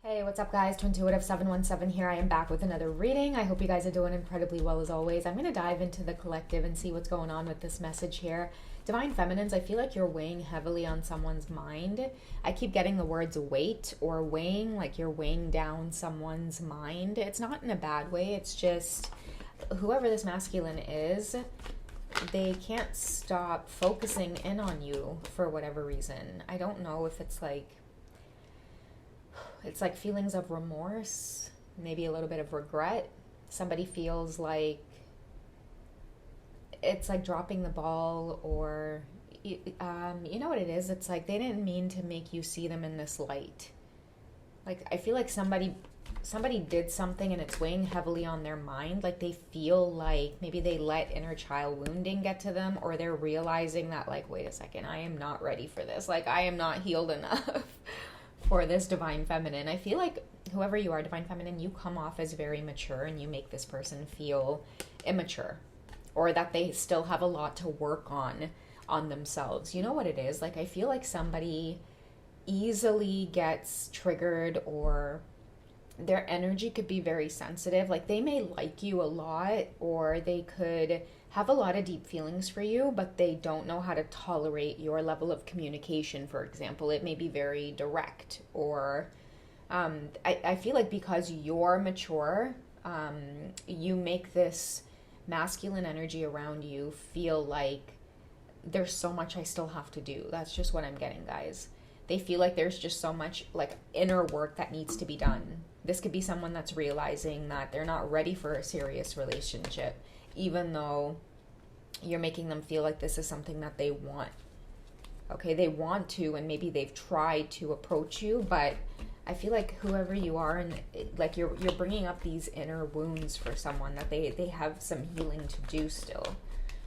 Hey, what's up, guys? Twintuitive 717 here. I am back with another reading. I hope you guys are doing incredibly well as always. I'm going to dive into the collective and see what's going on with this message here. Divine Feminines, I feel like you're weighing heavily on someone's mind. I keep getting the words weight or weighing, like you're weighing down someone's mind. It's not in a bad way. It's just whoever this masculine is, they can't stop focusing in on you for whatever reason. I don't know if it's like feelings of remorse, maybe a little bit of regret. Somebody feels like it's like dropping the ball, or you know what it is? It's like they didn't mean to make you see them in this light. Like I feel like somebody did something and it's weighing heavily on their mind. Like they feel like maybe they let inner child wounding get to them, or they're realizing that, like, wait a second, I am not ready for this. Like I am not healed enough for this divine feminine. I feel like whoever you are, divine feminine, you come off as very mature and you make this person feel immature, or that they still have a lot to work on themselves. You know what it is? Like I feel like somebody easily gets triggered, or their energy could be very sensitive. Like they may like you a lot, or they could have a lot of deep feelings for you, but they don't know how to tolerate your level of communication, for example. It may be very direct, or I feel like because you're mature, you make this masculine energy around you feel like there's so much I still have to do. That's just what I'm getting, guys. They feel like there's just so much like inner work that needs to be done. This could be someone that's realizing that they're not ready for a serious relationship, even though you're making them feel like this is something that they want. Okay, they want to, and maybe they've tried to approach you, but I feel like whoever you are, and like you're bringing up these inner wounds for someone that they have some healing to do still.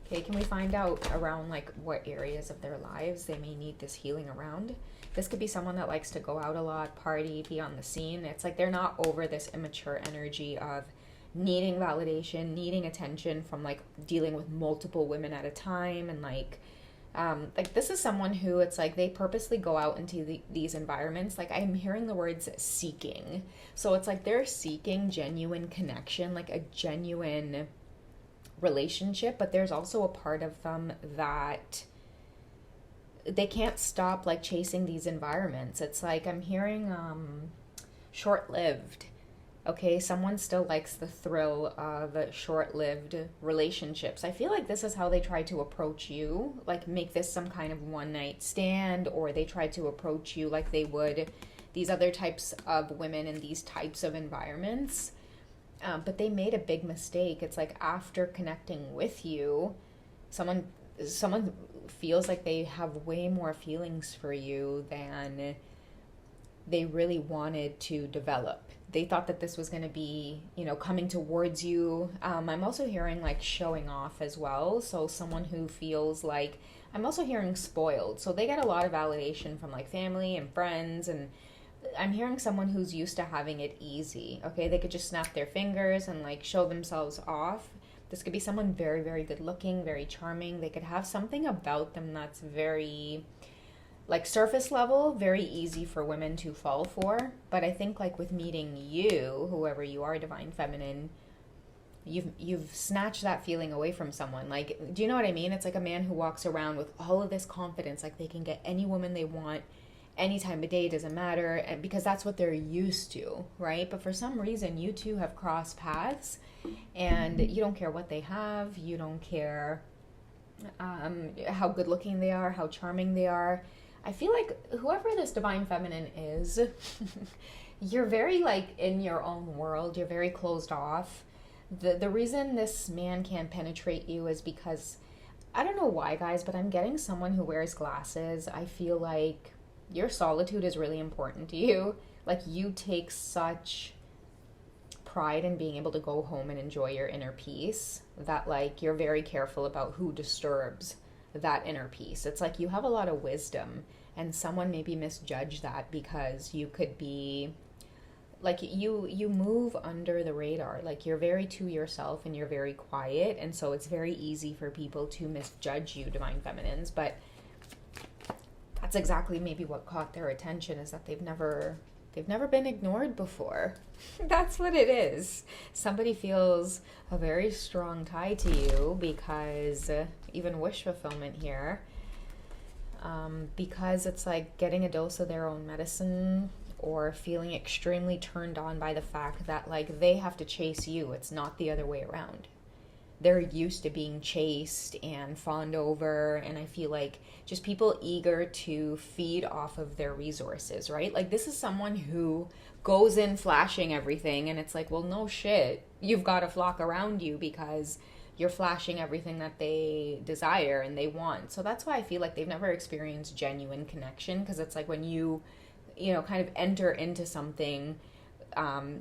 Okay, can we find out around like what areas of their lives they may need this healing around? This could be someone that likes to go out a lot, party, be on the scene. It's like they're not over this immature energy of needing validation, needing attention from like dealing with multiple women at a time. And like this is someone who, it's like they purposely go out into these environments. Like I'm hearing the words seeking. So it's like they're seeking genuine connection, like a genuine relationship, but there's also a part of them that they can't stop like chasing these environments. It's like I'm hearing short-lived. Okay, someone still likes the thrill of short-lived relationships. I feel like this is how they try to approach you, like make this some kind of one-night stand, or they try to approach you like they would these other types of women in these types of environments. But they made a big mistake. It's like after connecting with you, someone feels like they have way more feelings for you than they really wanted to develop. They thought that this was going to be, coming towards you. I'm also hearing like showing off as well. So someone who feels like, I'm also hearing spoiled. So they get a lot of validation from like family and friends, and I'm hearing someone who's used to having it easy. Okay, they could just snap their fingers and like show themselves off. This could be someone very, very good looking, very charming. They could have something about them that's very like surface level, very easy for women to fall for. But I think like with meeting you, whoever you are, divine feminine, you've snatched that feeling away from someone. Like, do you know what I mean? It's like a man who walks around with all of this confidence, like they can get any woman they want any time of day, doesn't matter, and because that's what they're used to, right? But for some reason you two have crossed paths, and you don't care what they have, you don't care how good looking they are, how charming they are. I feel like whoever this divine feminine is, you're very like in your own world, you're very closed off. The reason this man can't penetrate you is because, I don't know why, guys, but I'm getting someone who wears glasses. I feel like your solitude is really important to you. Like you take such pride in being able to go home and enjoy your inner peace that like you're very careful about who disturbs that inner peace. It's like you have a lot of wisdom, and someone maybe misjudged that because you could be like you move under the radar. Like you're very to yourself and you're very quiet, and so it's very easy for people to misjudge you, divine feminines. But that's exactly maybe what caught their attention, is that they've never been ignored before. That's what it is. Somebody feels a very strong tie to you because even wish fulfillment here, because it's like getting a dose of their own medicine, or feeling extremely turned on by the fact that like they have to chase you. It's not the other way around. They're used to being chased and fawned over, and I feel like just people eager to feed off of their resources, right? Like this is someone who goes in flashing everything, and it's like, well, no shit, you've got a flock around you because you're flashing everything that they desire and they want. So that's why I feel like they've never experienced genuine connection, because it's like when you know, kind of enter into something,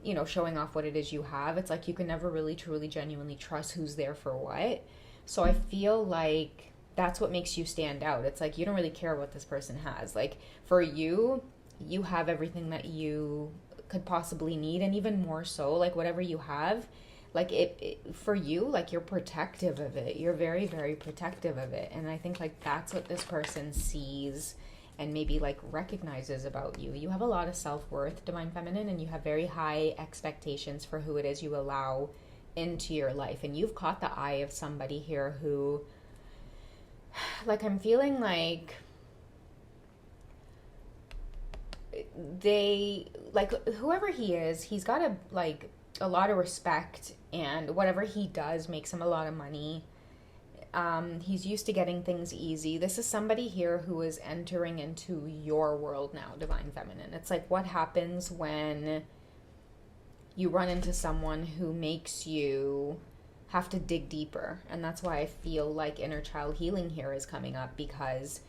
you know, showing off what it is you have, it's like you can never really truly genuinely trust who's there for what. So I feel like that's what makes you stand out. It's like you don't really care what this person has. Like for you, you have everything that you could possibly need, and even more so, like whatever you have, like it for you, like you're protective of it. You're very, very protective of it. And I think like that's what this person sees and maybe like recognizes about you. You have a lot of self-worth, Divine Feminine, and you have very high expectations for who it is you allow into your life. And you've caught the eye of somebody here who, like, I'm feeling like they, like, whoever he is, he's got a lot of respect, and whatever he does makes him a lot of money. He's used to getting things easy. This is somebody here who is entering into your world now, Divine Feminine. It's like, what happens when you run into someone who makes you have to dig deeper? And that's why I feel like inner child healing here is coming up, because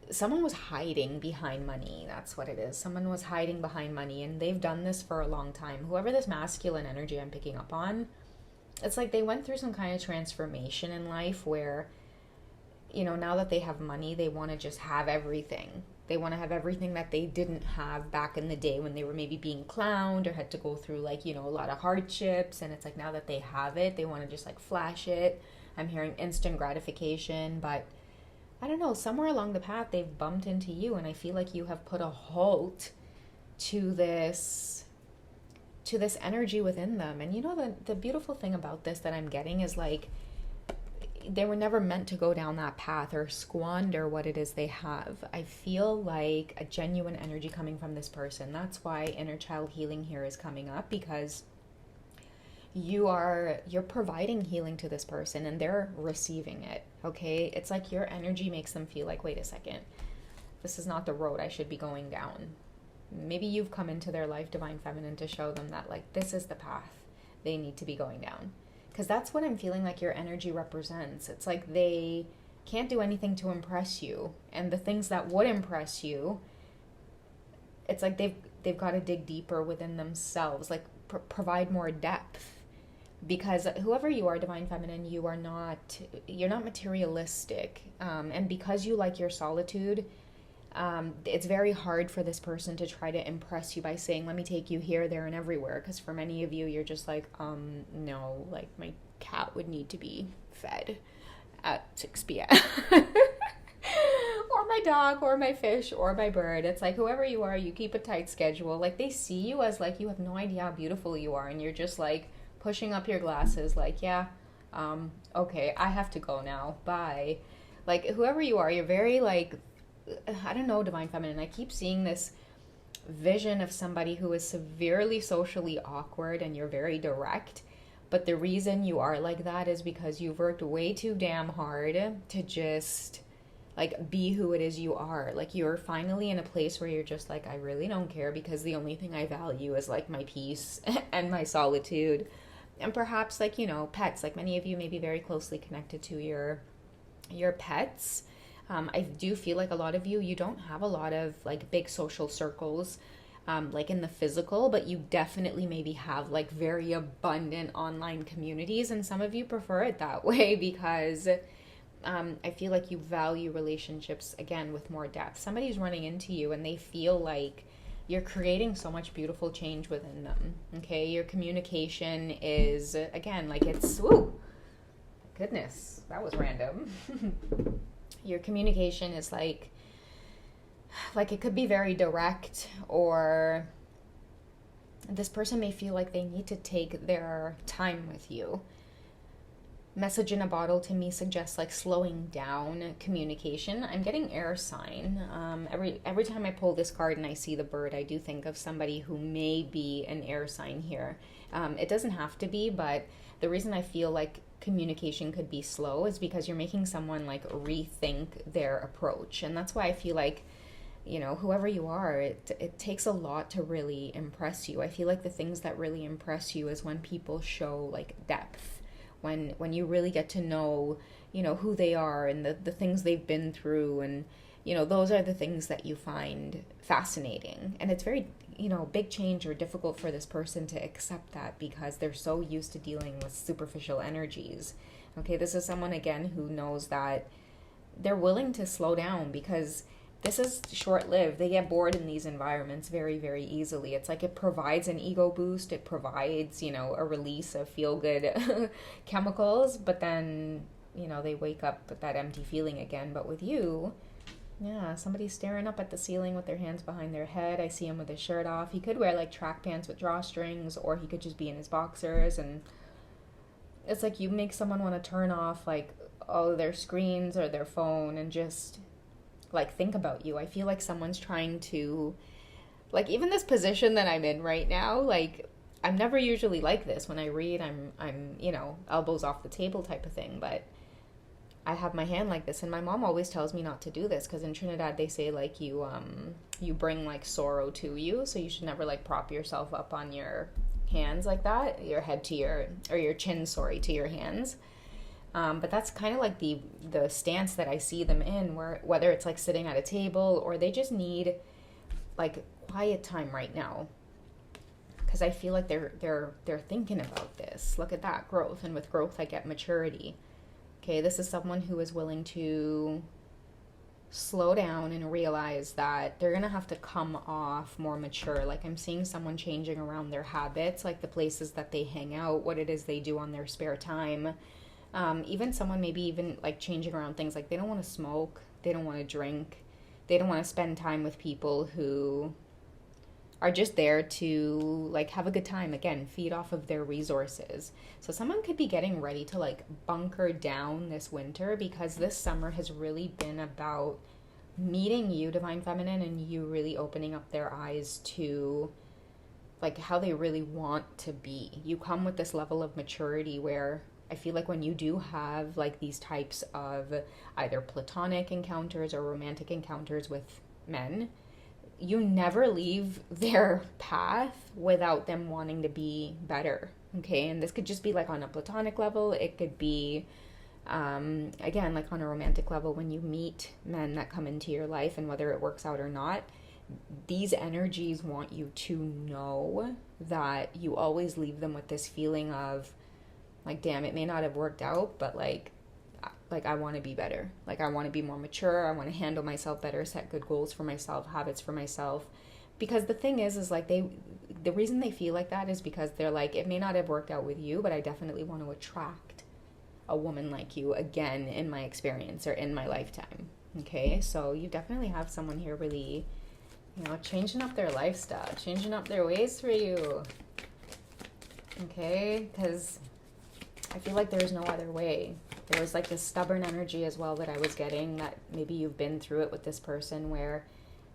someone was hiding behind money. That's what it is. Someone was hiding behind money, and they've done this for a long time. Whoever this masculine energy I'm picking up on, it's like they went through some kind of transformation in life where, you know, now that they have money, they want to just have everything. They want to have everything that they didn't have back in the day when they were maybe being clowned or had to go through, like, you know, a lot of hardships. And it's like now that they have it, they want to just like flash it. I'm hearing instant gratification, but I don't know, somewhere along the path they've bumped into you, and I feel like you have put a halt to this energy within them. And you know, the beautiful thing about this that I'm getting is like they were never meant to go down that path or squander what it is they have. I feel like a genuine energy coming from this person. That's why inner child healing here is coming up, because you're providing healing to this person and they're receiving it. Okay, it's like your energy makes them feel like, wait a second, this is not the road I should be going down. Maybe you've come into their life, Divine Feminine, to show them that like this is the path they need to be going down. Because that's what I'm feeling like your energy represents. It's like they can't do anything to impress you, and the things that would impress you, it's like they've got to dig deeper within themselves, like provide more depth. Because whoever you are, Divine Feminine, you're not materialistic, and because you like your solitude, it's very hard for this person to try to impress you by saying, let me take you here, there, and everywhere. Because for many of you, you're just like, no, like my cat would need to be fed at 6 p.m. Or my dog, or my fish, or my bird. It's like whoever you are, you keep a tight schedule. Like they see you as like you have no idea how beautiful you are, and you're just like pushing up your glasses like, yeah, okay, I have to go now, bye. Like whoever you are, you're very like, I don't know, Divine Feminine, I keep seeing this vision of somebody who is severely socially awkward, and you're very direct. But the reason you are like that is because you've worked way too damn hard to just like be who it is you are. Like you're finally in a place where you're just like, I really don't care, because the only thing I value is like my peace and my solitude. And perhaps like, you know, pets, like many of you may be very closely connected to your pets. I do feel like a lot of you don't have a lot of like big social circles, like in the physical, but you definitely maybe have like very abundant online communities, and some of you prefer it that way because I feel like you value relationships, again, with more depth. Somebody's running into you and they feel like you're creating so much beautiful change within them, okay? Your communication is, again, like it's, woo, goodness, that was random. Your communication is like, like it could be very direct, or this person may feel like they need to take their time with you. Message in a bottle to me suggests like slowing down communication. I'm getting air sign. Every time I pull this card and I see the bird, I do think of somebody who may be an air sign here. It doesn't have to be, but the reason I feel like communication could be slow is because you're making someone like rethink their approach. And that's why I feel like, whoever you are, it takes a lot to really impress you. I feel like the things that really impress you is when people show like depth, when you really get to know, who they are and the things they've been through, and those are the things that you find fascinating. And it's very, big change or difficult for this person to accept that because they're so used to dealing with superficial energies. Okay, this is someone again who knows that they're willing to slow down because this is short-lived. They get bored in these environments very, very easily. It's like it provides an ego boost. It provides, a release of feel-good chemicals. But then, they wake up with that empty feeling again. But with you, yeah, somebody's staring up at the ceiling with their hands behind their head. I see him with his shirt off. He could wear like track pants with drawstrings, or he could just be in his boxers. And it's like you make someone want to turn off like all of their screens or their phone and just like think about you. I feel like someone's trying to, like, even this position that I'm in right now, like I'm never usually like this. When I read, I'm elbows off the table type of thing, but I have my hand like this, and my mom always tells me not to do this because in Trinidad they say like you bring like sorrow to you, so you should never like prop yourself up on your hands like that, your head to your chin, to your hands. But that's kind of like the stance that I see them in, where whether it's like sitting at a table or they just need like quiet time right now, because I feel like they're thinking about this. Look at that growth, and with growth I get maturity. Okay, this is someone who is willing to slow down and realize that they're gonna have to come off more mature. Like I'm seeing someone changing around their habits, like the places that they hang out, what it is they do on their spare time. Even someone maybe even like changing around things, like they don't want to smoke, they don't want to drink, they don't want to spend time with people who are just there to like have a good time, again, feed off of their resources. So someone could be getting ready to like bunker down this winter, because this summer has really been about meeting you, Divine Feminine, and you really opening up their eyes to like how they really want to be. You come with this level of maturity where I feel like when you do have like these types of either platonic encounters or romantic encounters with men, you never leave their path without them wanting to be better. Okay, and this could just be like on a platonic level. It could be, again, like on a romantic level, when you meet men that come into your life, and whether it works out or not, these energies want you to know that you always leave them with this feeling of, like, damn, it may not have worked out, but like I want to be better. Like, I want to be more mature. I want to handle myself better, set good goals for myself, habits for myself. Because the thing is like the reason they feel like that is because they're like, it may not have worked out with you, but I definitely want to attract a woman like you again in my experience or in my lifetime. Okay, so you definitely have someone here really, changing up their lifestyle, changing up their ways for you. Okay, because I feel like there's no other way. There was like this stubborn energy as well that I was getting, that maybe you've been through it with this person, where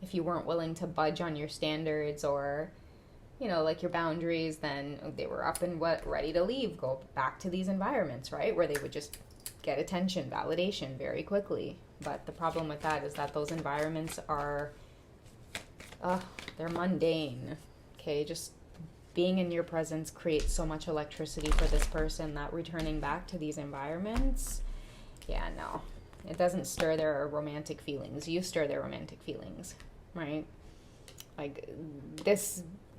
if you weren't willing to budge on your standards or, like your boundaries, then they were up and ready to leave, go back to these environments, right? Where they would just get attention, validation very quickly. But the problem with that is that those environments are, they're mundane. Okay, just being in your presence creates so much electricity for this person that returning back to these environments, yeah, no. It doesn't stir their romantic feelings. You stir their romantic feelings, right? Like,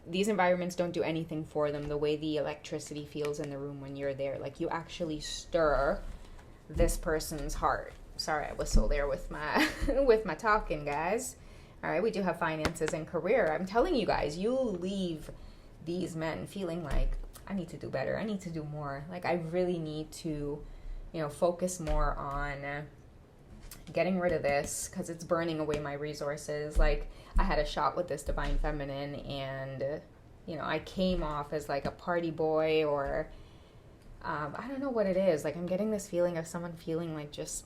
these environments don't do anything for them the way the electricity feels in the room when you're there. Like, you actually stir this person's heart. Sorry, I whistled there with my with my talking, guys. All right, we do have finances and career. I'm telling you guys, you'll leave these men feeling like, I need to do better, I need to do more, like I really need to focus more on getting rid of this because it's burning away my resources. Like, I had a shot with this divine feminine, and I came off as like a party boy, or I don't know what it is. Like, I'm getting this feeling of someone feeling like just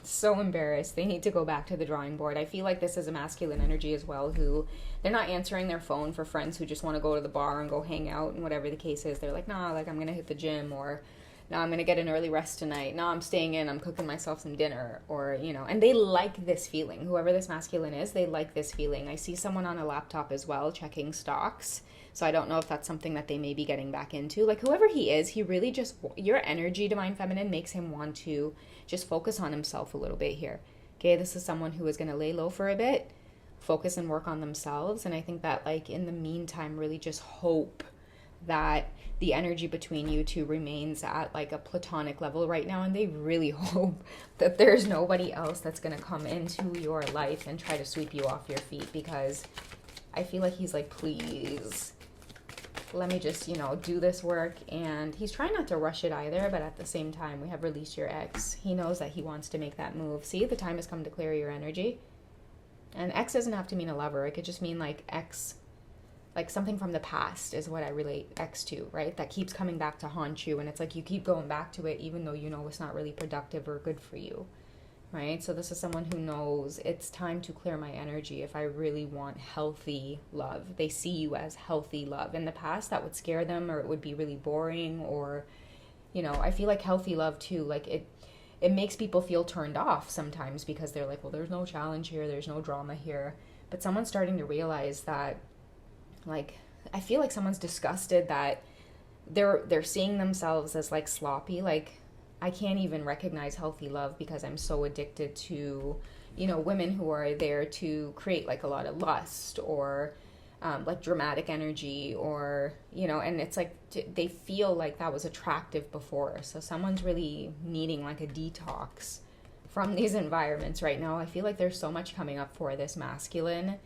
so embarrassed. They need to go back to the drawing board. I feel like this is a masculine energy as well, who they're not answering their phone for friends who just want to go to the bar and go hang out, and whatever the case is. They're like, nah, like, I'm gonna hit the gym, or no, I'm gonna get an early rest tonight. No, I'm staying in, I'm cooking myself some dinner, or and they like this feeling. Whoever this masculine is, they like this feeling. I see someone on a laptop as well checking stocks, so I don't know if that's something that they may be getting back into. Like, whoever he is, he really just, your energy, divine feminine, makes him want to just focus on himself a little bit here. Okay, this is someone who is going to lay low for a bit, focus and work on themselves. And I think that, like, in the meantime, really just hope that the energy between you two remains at like a platonic level right now, and they really hope that there's nobody else that's going to come into your life and try to sweep you off your feet, because I feel like he's like, please let me just do this work. And he's trying not to rush it either, but at the same time, we have released your ex. He knows that he wants to make that move. See, the time has come to clear your energy. And ex doesn't have to mean a lover. It could just mean like ex, like something from the past is what I relate ex to, right? That keeps coming back to haunt you, and it's like you keep going back to it even though it's not really productive or good for you, right? So this is someone who knows it's time to clear my energy if I really want healthy love. They see you as healthy love. In the past, that would scare them, or it would be really boring, or I feel like healthy love too, like it makes people feel turned off sometimes, because they're like, well, there's no challenge here, there's no drama here. But someone's starting to realize that, like, I feel like someone's disgusted that they're seeing themselves as like sloppy. Like, I can't even recognize healthy love because I'm so addicted to, women who are there to create like a lot of lust, or like dramatic energy, or, and it's like they feel like that was attractive before. So someone's really needing like a detox from these environments right now. I feel like there's so much coming up for this masculine.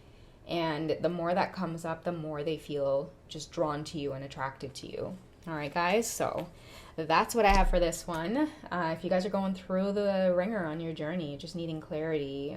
And the more that comes up, the more they feel just drawn to you and attracted to you. All right, guys. So that's what I have for this one. If you guys are going through the ringer on your journey, just needing clarity,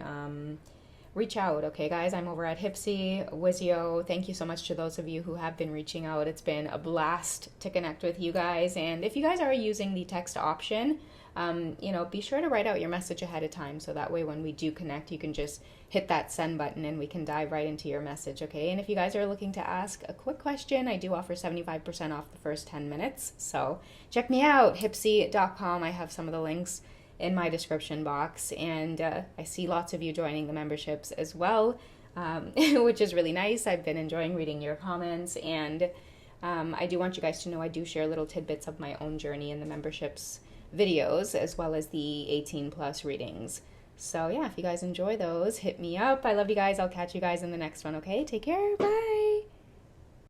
reach out. Okay, guys. I'm over at Hipsy, Wizio. Thank you so much to those of you who have been reaching out. It's been a blast to connect with you guys. And if you guys are using the text option, be sure to write out your message ahead of time, so that way when we do connect, you can just hit that send button and we can dive right into your message, okay? And if you guys are looking to ask a quick question, I do offer 75% off the first 10 minutes. So check me out, hipsy.com. I have some of the links in my description box, and I see lots of you joining the memberships as well, which is really nice. I've been enjoying reading your comments, and I do want you guys to know I do share little tidbits of my own journey in the memberships videos, as well as the 18 plus readings. So yeah, if you guys enjoy those, hit me up. I love you guys. I'll catch you guys in the next one, okay? Take care. Bye.